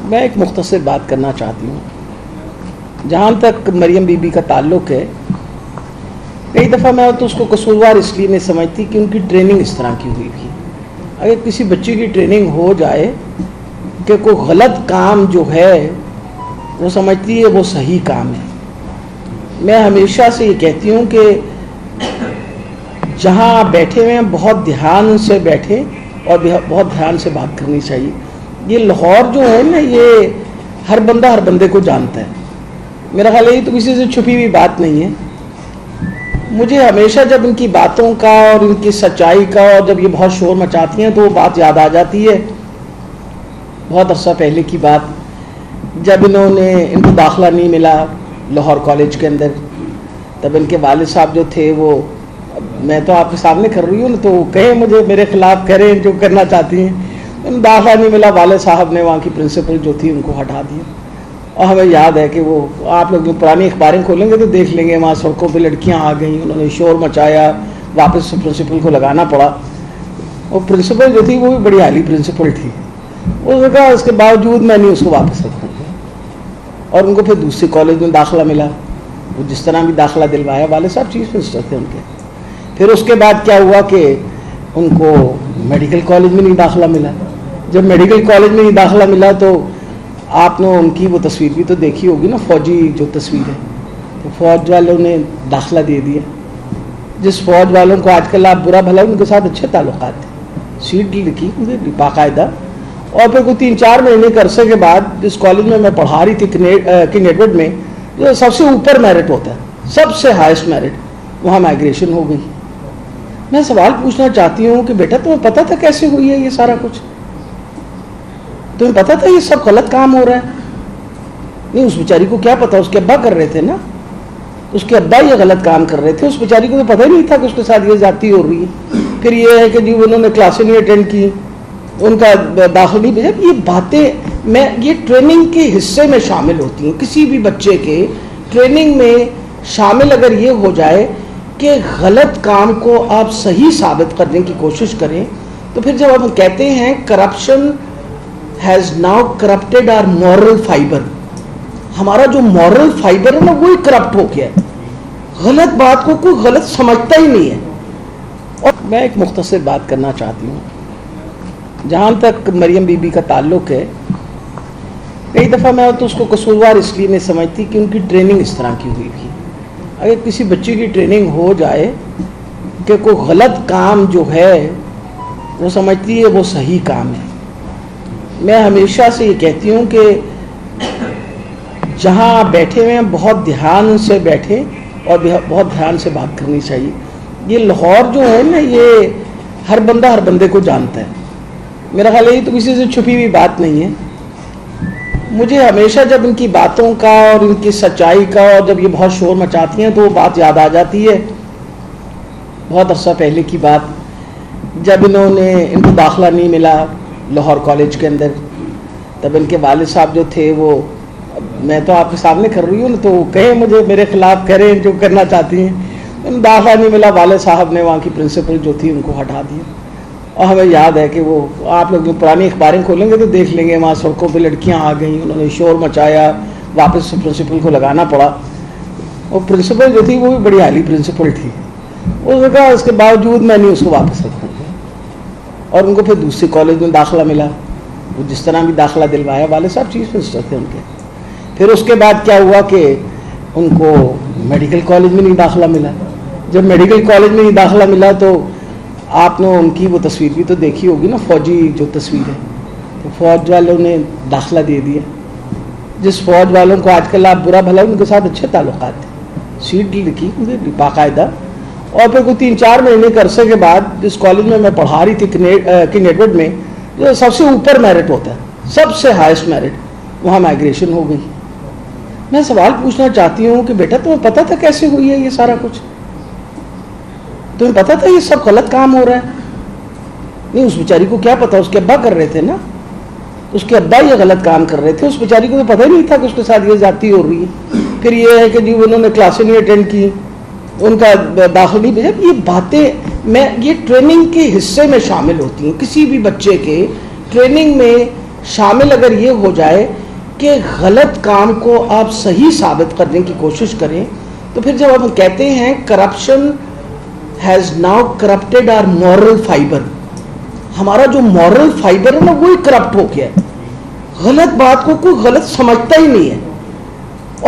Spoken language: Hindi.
मैं एक मुख्तसर बात करना चाहती हूँ। जहाँ तक मरियम बीबी का ताल्लुक़ है, कई दफ़ा मैं तो उसको कसूरवार इसलिए नहीं समझती कि उनकी ट्रेनिंग इस तरह की हुई थी। अगर किसी बच्चे की ट्रेनिंग हो जाए कि कोई गलत काम जो है वो समझती है वो सही काम है, मैं हमेशा से ये कहती हूँ कि जहाँ आप बैठे हुए हैं बहुत ध्यान से बैठें और बहुत ध्यान से बात करनी चाहिए। ये लाहौर जो है ना, ये हर बंदा हर बंदे को जानता है। मेरा ख्याल है ये तो किसी से छुपी हुई बात नहीं है। मुझे हमेशा जब इनकी बातों का और इनकी सच्चाई का, और जब ये बहुत शोर मचाती हैं तो वो बात याद आ जाती है। बहुत अर्सा पहले की बात, जब इनको दाखिला नहीं मिला लाहौर कॉलेज के अंदर, तब इनके वालिद साहब जो थे वो, मैं तो आपके सामने कर रही हूँ ना, तो कहें मुझे मेरे खिलाफ करें जो करना चाहती हैं। दाखिला नहीं मिला, वालिद साहब ने वहाँ की प्रिंसिपल जो थी उनको हटा दिया। और हमें याद है कि वो, आप लोग जो पुरानी अखबारें खोलेंगे तो देख लेंगे, वहाँ सड़कों पे लड़कियाँ आ गई, उन्होंने शोर मचाया, वापस प्रिंसिपल को लगाना पड़ा। और प्रिंसिपल जो थी वो भी बड़ी हाली प्रिंसिपल थी। उसने कहा उसके बावजूद मैं नहीं उसको वापस रखूँगा। और उनको फिर दूसरे कॉलेज में दाखिला मिला। वो जिस तरह भी दाखिला दिलवाया, वाले साहब चीफ मिनिस्टर थे उनके। फिर उसके बाद क्या हुआ कि उनको मेडिकल कॉलेज में नहीं दाखिला मिला। जब मेडिकल कॉलेज में नहीं दाखिला मिला तो आपने उनकी वो तस्वीर भी तो देखी होगी ना, फौजी जो तस्वीर है, तो फौज वालों ने दाखिला दे दिया। जिस फौज वालों को आजकल आप बुरा भला, उनके साथ अच्छे ताल्लुकात थे, सीट लिखी बाकायदा। और फिर कोई 3-4 महीने के अरसे के बाद जिस कॉलेज में मैं पढ़ा रही थी किंग एडवर्ड में, जो सबसे ऊपर मेरिट होता है, सबसे हाईएस्ट मेरिट, वहाँ माइग्रेशन हो गई। मैं सवाल पूछना चाहती हूँ कि बेटा तुम्हें पता था कैसे हुई है ये सारा कुछ? तुम्हें पता था ये सब गलत काम हो रहा है? नहीं, उस बेचारी को क्या पता, उसके अब्बा कर रहे थे ना, उसके अब्बा ये गलत काम कर रहे थे। उस बेचारी को तो पता ही नहीं था कि उसके साथ ये जाती हो रही है। फिर ये है कि जी उन्होंने क्लासें नहीं अटेंड की, उनका दाखिल नहीं भेजा। ये बातें ये ट्रेनिंग के हिस्से में शामिल होती हैं। किसी भी बच्चे के ट्रेनिंग में शामिल अगर ये हो जाए कि गलत काम को आप सही साबित करने की कोशिश करें, तो फिर जब हम कहते हैं corruption has now corrupted our moral fibre, हमारा जो मॉरल फाइबर है ना वही करप्ट हो गया है। गलत बात को कोई गलत समझता ही नहीं है। और मैं एक मुख्तसर बात करना चाहती हूँ। जहाँ तक मरियम बीबी का ताल्लुक़ है, कई दफ़ा मैं तो उसको कसूरवार इसलिए नहीं समझती कि उनकी ट्रेनिंग इस तरह की हुई थी। अगर किसी बच्चे की ट्रेनिंग हो जाए कि कोई गलत काम जो है वो समझती है वो सही काम है, मैं हमेशा से ये कहती हूँ कि जहाँ आप बैठे हुए हैं बहुत ध्यान से बैठें और बहुत ध्यान से बात करनी चाहिए। ये लाहौर जो है ना, ये हर बंदा हर बंदे को जानता है। मेरा ख्याल है ये तो किसी से छुपी हुई बात नहीं है। मुझे हमेशा जब इनकी बातों का और इनकी सच्चाई का, और जब ये बहुत शोर मचाती हैं तो वो बात याद आ जाती है। बहुत अर्सा पहले की बात, जब इनको दाखिला नहीं मिला लाहौर कॉलेज के अंदर, तब इनके वालिद साहब जो थे वो, मैं तो आपके सामने कर रही हूँ ना, तो कहें मुझे मेरे खिलाफ करें जो करना चाहती हैं। दाखिला नहीं मिला, वालिद साहब ने वहाँ की प्रिंसिपल जो थी उनको हटा दिया। और हमें याद है कि वो, आप लोग जो पुरानी अखबारें खोलेंगे तो देख लेंगे, वहाँ सड़कों पे लड़कियाँ आ गई, उन्होंने शोर मचाया, वापस प्रिंसिपल को लगाना पड़ा। और प्रिंसिपल जो थी वो भी बड़ी हाली प्रिंसिपल थी। उसने कहा उसके बावजूद मैं नहीं उसको वापस रखूँगा। और उनको फिर दूसरे कॉलेज में दाखिला मिला। वो जिस तरह भी दाखिला दिलवाया, वाले साहब चीफ मिनिस्टर थे उनके। फिर उसके बाद क्या हुआ कि उनको मेडिकल कॉलेज में नहीं दाखिला मिला। जब मेडिकल कॉलेज में नहीं दाखिला मिला तो आपने उनकी वो तस्वीर भी तो देखी होगी ना, फौजी जो तस्वीर है, तो फौज वालों ने दाखिला दे दिया। जिस फौज वालों को आजकल आप बुरा भला, उनके साथ अच्छे ताल्लुकात थे, सीट लिखी बाकायदा। और फिर कोई 3-4 महीने के अरसे के बाद जिस कॉलेज में मैं पढ़ा रही थी किंग एडवर्ड में, जो सबसे ऊपर मेरिट होता है, सबसे हाईएस्ट मेरिट, वहाँ माइग्रेशन हो गई। मैं सवाल पूछना चाहती हूँ कि बेटा तुम्हें पता था कैसे हुई है ये सारा कुछ? तुम्हें पता था ये सब गलत काम हो रहा है? नहीं, उस बेचारी को क्या पता, उसके अब्बा कर रहे थे ना, उसके अब्बा ये गलत काम कर रहे थे। उस बेचारी को तो पता ही नहीं था कि उसके साथ ये जाती हो रही है। फिर ये है कि जी उन्होंने क्लासें नहीं अटेंड की, उनका दाखिल नहीं भेजा। ये बातें ये ट्रेनिंग के हिस्से में शामिल होती हैं। किसी भी बच्चे के ट्रेनिंग में शामिल अगर ये हो जाए कि गलत काम को आप सही साबित करने की कोशिश करें, तो फिर जब हम कहते हैं corruption has now corrupted our moral fibre, हमारा जो मॉरल फाइबर है ना, वही करप्ट हो गया है। गलत बात को कोई गलत समझता ही नहीं है।